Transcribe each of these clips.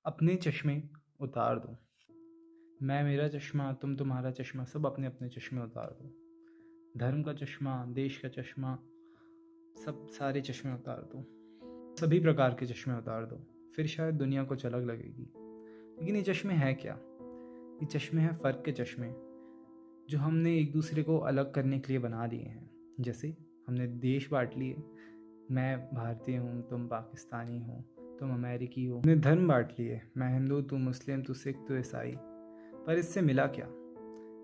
अपने चश्मे उतार दो। मैं मेरा चश्मा, तुम तुम्हारा चश्मा, सब अपने अपने चश्मे उतार दो। धर्म का चश्मा, देश का चश्मा, सब सारे चश्मे उतार दो। सभी प्रकार के चश्मे उतार दो, फिर शायद दुनिया कुछ अलग लगेगी। लेकिन ये चश्मे हैं क्या? ये चश्मे हैं फ़र्क के चश्मे, जो हमने एक दूसरे को अलग करने के लिए बना दिए हैं। जैसे हमने देश बांट लिए, मैं भारतीय हूँ, तुम पाकिस्तानी हो, तुम अमेरिकी हो। हमने धर्म बांट लिए, मैं हिंदू, तू मुस्लिम, तू सिख, तू ईसाई। पर इससे मिला क्या?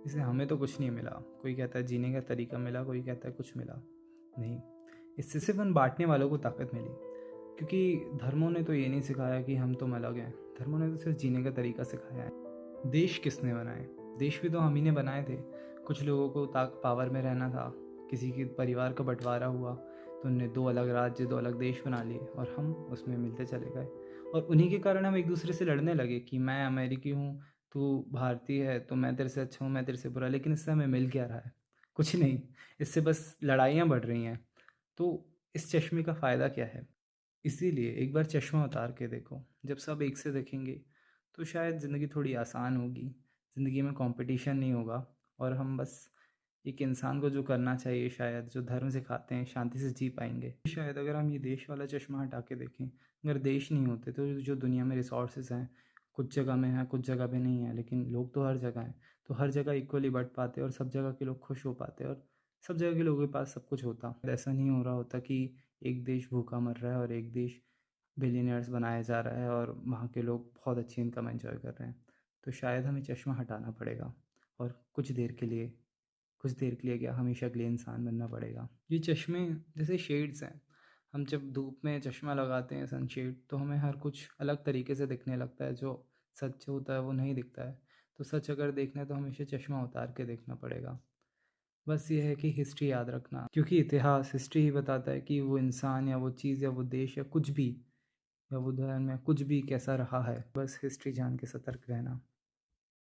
इससे हमें तो कुछ नहीं मिला। कोई कहता है जीने का तरीका मिला, कोई कहता है कुछ मिला। नहीं, इससे सिर्फ उन बांटने वालों को ताकत मिली, क्योंकि धर्मों ने तो ये नहीं सिखाया कि हम तुम अलग हैं। धर्मों ने तो सिर्फ जीने का तरीका सिखाया है। देश किसने बनाए? देश भी तो हम ही ने बनाए थे। कुछ लोगों को पावर में रहना था, किसी के परिवार का बंटवारा हुआ तो उनने दो अलग राज्य, दो अलग देश बना लिए और हम उसमें मिलते चले गए। और उन्हीं के कारण हम एक दूसरे से लड़ने लगे कि मैं अमेरिकी हूँ, तू भारतीय है, तो मैं तेरे से अच्छा हूँ, मैं तेरे से बुरा। लेकिन इससे हमें मिल क्या रहा है? कुछ नहीं। इससे बस लड़ाइयाँ बढ़ रही हैं। तो इस चश्मे का फ़ायदा क्या है? इसीलिए एक बार चश्मा उतार के देखो। जब सब एक से देखेंगे तो शायद ज़िंदगी थोड़ी आसान होगी। ज़िंदगी में कंपटीशन नहीं होगा और हम बस एक इंसान को जो करना चाहिए, शायद जो धर्म सिखाते हैं, शांति से जी पाएंगे। शायद अगर हम ये देश वाला चश्मा हटा के देखें, अगर देश नहीं होते तो जो दुनिया में रिसोर्सेज हैं, कुछ जगह में है, कुछ जगह पे नहीं है, लेकिन लोग तो हर जगह हैं। तो हर जगह इक्वली बँट पाते और सब जगह के लोग खुश हो पाते और सब जगह के लोगों के पास सब कुछ होता। ऐसा नहीं हो रहा होता कि एक देश भूखा मर रहा है और एक देश बिलियनियर्स बनाया जा रहा है और वहाँ के लोग बहुत अच्छी इनकम एंजॉय कर रहे हैं। तो शायद हमें चश्मा हटाना पड़ेगा और कुछ देर के लिए क्या, हमेशा के लिए इंसान बनना पड़ेगा। ये चश्मे जैसे शेड्स हैं। हम जब धूप में चश्मा लगाते हैं, सनशेड, तो हमें हर कुछ अलग तरीके से दिखने लगता है। जो सच होता है वो नहीं दिखता है। तो सच अगर देखना है तो हमेशा चश्मा उतार के देखना पड़ेगा। बस ये है कि हिस्ट्री याद रखना, क्योंकि इतिहास, हिस्ट्री ही बताता है कि वो इंसान या वो चीज़ या वो देश या कुछ भी, या वो धर्म या कुछ भी कैसा रहा है। बस हिस्ट्री जान के सतर्क रहना।